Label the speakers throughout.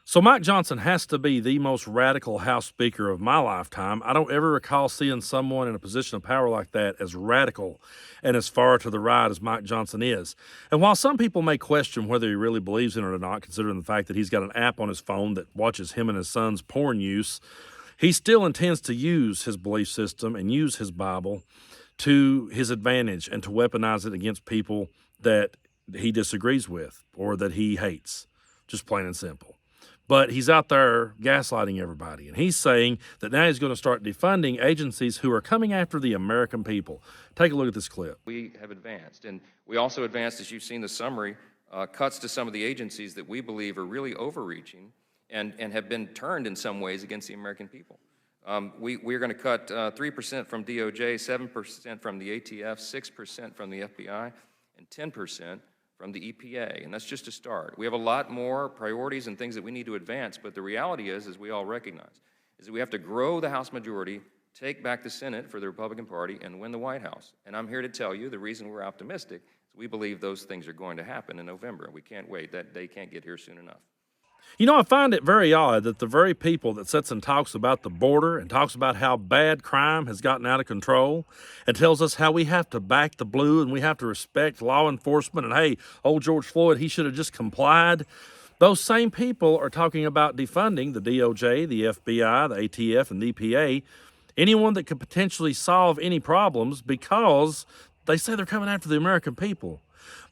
Speaker 1: So Mike Johnson has to be the most radical House Speaker of my lifetime. I don't ever recall seeing someone in a position of power like that as radical and as far to the right as Mike Johnson is. And while some people may question whether he really believes in it or not, considering the fact that he's got an app on his phone that watches him and his son's porn use, he still intends to use his belief system and use his Bible to his advantage and to weaponize it against people that he disagrees with or that he hates, just plain and simple. But he's out there gaslighting everybody. And he's saying that now he's going to start defunding agencies who are coming after the American people. Take a look at this clip.
Speaker 2: We have advanced. And we also advanced, as you've seen the summary, cuts to some of the agencies that we believe are really overreaching and have been turned in some ways against the American people. We're going to cut 3% from DOJ, 7% from the ATF, 6% from the FBI, and 10% from the EPA, and that's just a start. We have a lot more priorities and things that we need to advance, but the reality is, as we all recognize, is that we have to grow the House majority, take back the Senate for the Republican Party, and win the White House. And I'm here to tell you the reason we're optimistic is we believe those things are going to happen in November. We can't wait. That day can't get here soon enough.
Speaker 1: You know, I find it very odd that the very people that sits and talks about the border and talks about how bad crime has gotten out of control and tells us how we have to back the blue and we have to respect law enforcement and, hey, old George Floyd, he should have just complied. Those same people are talking about defunding the DOJ, the FBI, the ATF, and the EPA, anyone that could potentially solve any problems because they say they're coming after the American people.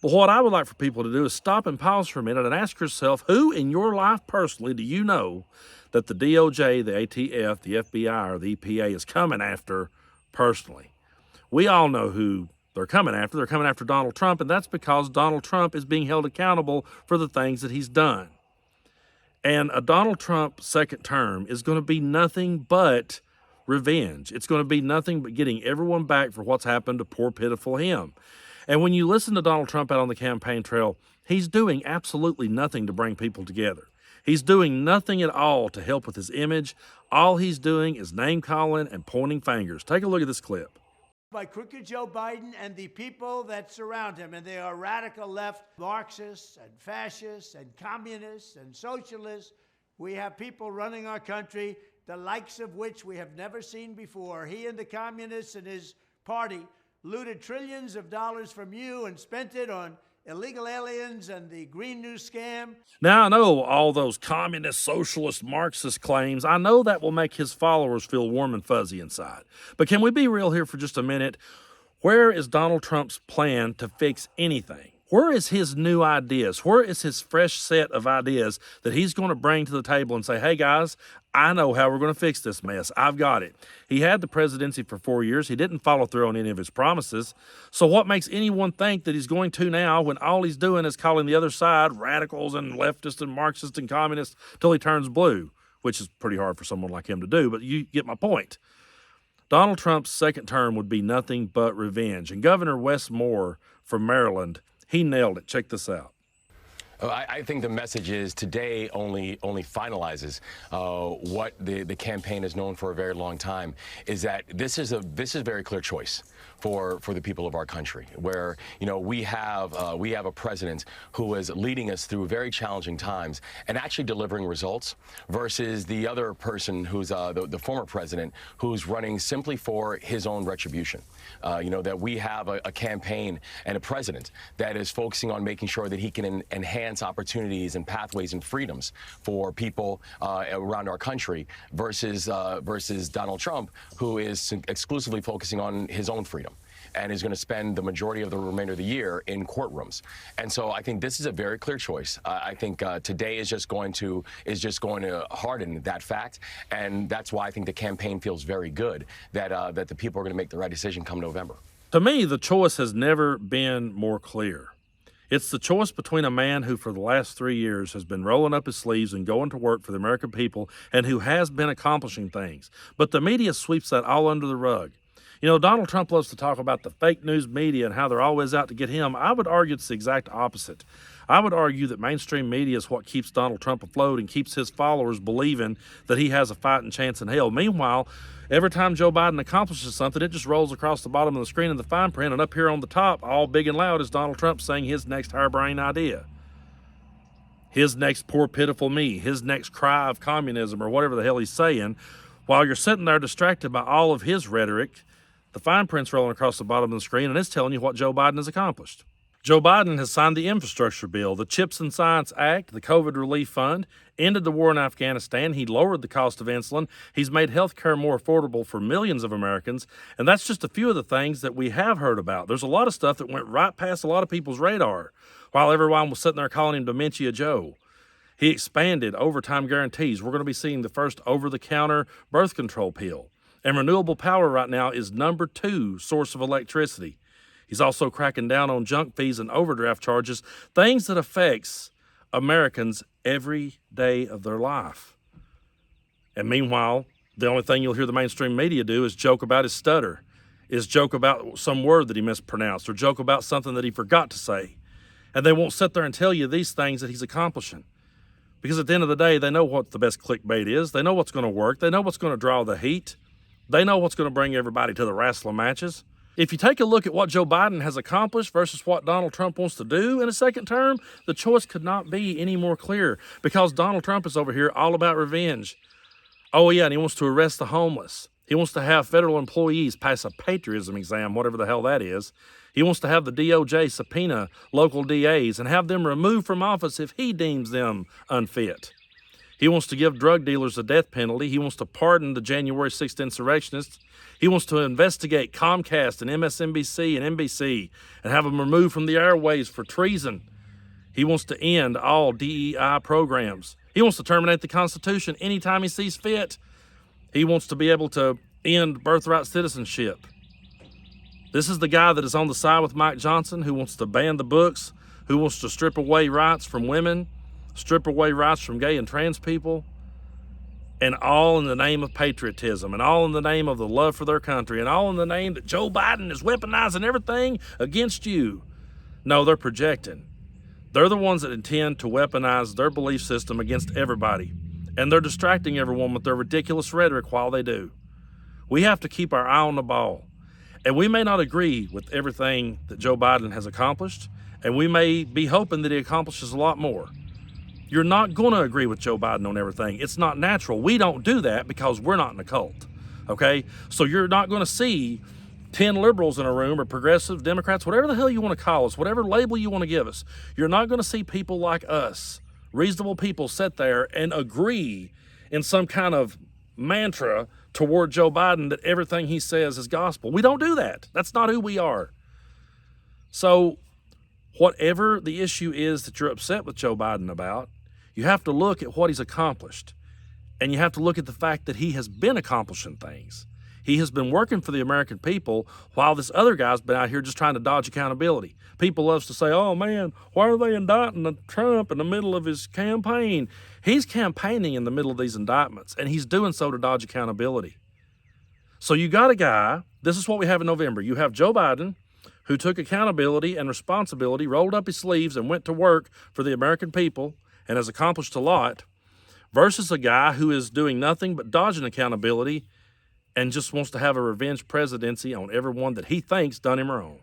Speaker 1: But what I would like for people to do is stop and pause for a minute and ask yourself, who in your life personally do you know that the DOJ, the ATF, the FBI, or the EPA is coming after personally? We all know who they're coming after. They're coming after Donald Trump, and that's because Donald Trump is being held accountable for the things that he's done. And a Donald Trump second term is going to be nothing but revenge. It's going to be nothing but getting everyone back for what's happened to poor, pitiful him. And when you listen to Donald Trump out on the campaign trail, he's doing absolutely nothing to bring people together. He's doing nothing at all to help with his image. All he's doing is name-calling and pointing fingers. Take a look at this clip.
Speaker 3: By crooked Joe Biden and the people that surround him, and they are radical left, Marxists and fascists and communists and socialists. We have people running our country, the likes of which we have never seen before. He and the communists and his party looted trillions of dollars from you and spent it on illegal aliens and the Green New scam.
Speaker 1: Now, I know all those communist, socialist, Marxist claims. I know that will make his followers feel warm and fuzzy inside. But can we be real here for just a minute? Where is Donald Trump's plan to fix anything? Where is his new ideas? Where is his fresh set of ideas that he's going to bring to the table and say, hey, guys, I know how we're going to fix this mess. I've got it. He had the presidency for 4 years. He didn't follow through on any of his promises. So what makes anyone think that he's going to now when all he's doing is calling the other side radicals and leftists and Marxists and communists till he turns blue, which is pretty hard for someone like him to do, but you get my point. Donald Trump's second term would be nothing but revenge. And Governor Wes Moore from Maryland, he nailed it. Check this out.
Speaker 4: I think the message is today only finalizes what the campaign has known for a very long time, is that this is a very clear choice for the people of our country, where we have a president who is leading us through very challenging times and actually delivering results, versus the other person who's the former president who's running simply for his own retribution. That we have a campaign and a president that is focusing on making sure that he can enhance opportunities and pathways and freedoms for people around our country, versus Donald Trump, who is exclusively focusing on his own freedom and is going to spend the majority of the remainder of the year in courtrooms. And so I think this is a very clear choice. I think today is just going to harden that fact, and that's why I think the campaign feels very good that the people are going to make the right decision come November.
Speaker 1: To me, the choice has never been more clear. It's the choice between a man who for the last 3 years has been rolling up his sleeves and going to work for the American people and who has been accomplishing things. But the media sweeps that all under the rug. Donald Trump loves to talk about the fake news media and how they're always out to get him. I would argue it's the exact opposite. I would argue that mainstream media is what keeps Donald Trump afloat and keeps his followers believing that he has a fighting chance in hell. Meanwhile, every time Joe Biden accomplishes something, it just rolls across the bottom of the screen in the fine print, and up here on the top, all big and loud, is Donald Trump saying his next harebrained idea. his next poor pitiful me, his next cry of communism, or whatever the hell he's saying, while you're sitting there distracted by all of his rhetoric. The fine print's rolling across the bottom of the screen, and it's telling you what Joe Biden has accomplished. Joe Biden has signed the infrastructure bill, the CHIPS and Science Act, the COVID relief fund, ended the war in Afghanistan. He lowered the cost of insulin. He's made health care more affordable for millions of Americans. And that's just a few of the things that we have heard about. There's a lot of stuff that went right past a lot of people's radar while everyone was sitting there calling him Dementia Joe. He expanded overtime guarantees. We're going to be seeing the first over-the-counter birth control pill. And renewable power right now is number 2 source of electricity. He's also cracking down on junk fees and overdraft charges, things that affects Americans every day of their life. And meanwhile, the only thing you'll hear the mainstream media do is joke about his stutter, is joke about some word that he mispronounced, or joke about something that he forgot to say. And they won't sit there and tell you these things that he's accomplishing. Because at the end of the day, they know what the best clickbait is. They know what's going to work. They know what's going to draw the heat. They know what's going to bring everybody to the wrestling matches. If you take a look at what Joe Biden has accomplished versus what Donald Trump wants to do in a second term, the choice could not be any more clear, because Donald Trump is over here all about revenge. Oh, yeah, and he wants to arrest the homeless. He wants to have federal employees pass a patriotism exam, whatever the hell that is. He wants to have the DOJ subpoena local DAs and have them removed from office if he deems them unfit. He wants to give drug dealers the death penalty. He wants to pardon the January 6th insurrectionists. He wants to investigate Comcast and MSNBC and NBC and have them removed from the airwaves for treason. He wants to end all DEI programs. He wants to terminate the Constitution anytime he sees fit. He wants to be able to end birthright citizenship. This is the guy that is on the side with Mike Johnson, who wants to ban the books, who wants to strip away rights from women, strip away rights from gay and trans people, and all in the name of patriotism, and all in the name of the love for their country, and all in the name that Joe Biden is weaponizing everything against you. No, they're projecting. They're the ones that intend to weaponize their belief system against everybody, and they're distracting everyone with their ridiculous rhetoric while they do. We have to keep our eye on the ball, and we may not agree with everything that Joe Biden has accomplished, and we may be hoping that he accomplishes a lot more. You're not going to agree with Joe Biden on everything. It's not natural. We don't do that because we're not in a cult, okay? So you're not going to see 10 liberals in a room, or progressive Democrats, whatever the hell you want to call us, whatever label you want to give us. You're not going to see people like us, reasonable people, sit there and agree in some kind of mantra toward Joe Biden that everything he says is gospel. We don't do that. That's not who we are. So whatever the issue is that you're upset with Joe Biden about, you have to look at what he's accomplished. And you have to look at the fact that he has been accomplishing things. He has been working for the American people while this other guy's been out here just trying to dodge accountability. People loves to say, oh man, why are they indicting Trump in the middle of his campaign? He's campaigning in the middle of these indictments, and he's doing so to dodge accountability. So you got a guy, this is what we have in November. You have Joe Biden, who took accountability and responsibility, rolled up his sleeves and went to work for the American people and has accomplished a lot, versus a guy who is doing nothing but dodging accountability and just wants to have a revenge presidency on everyone that he thinks done him wrong.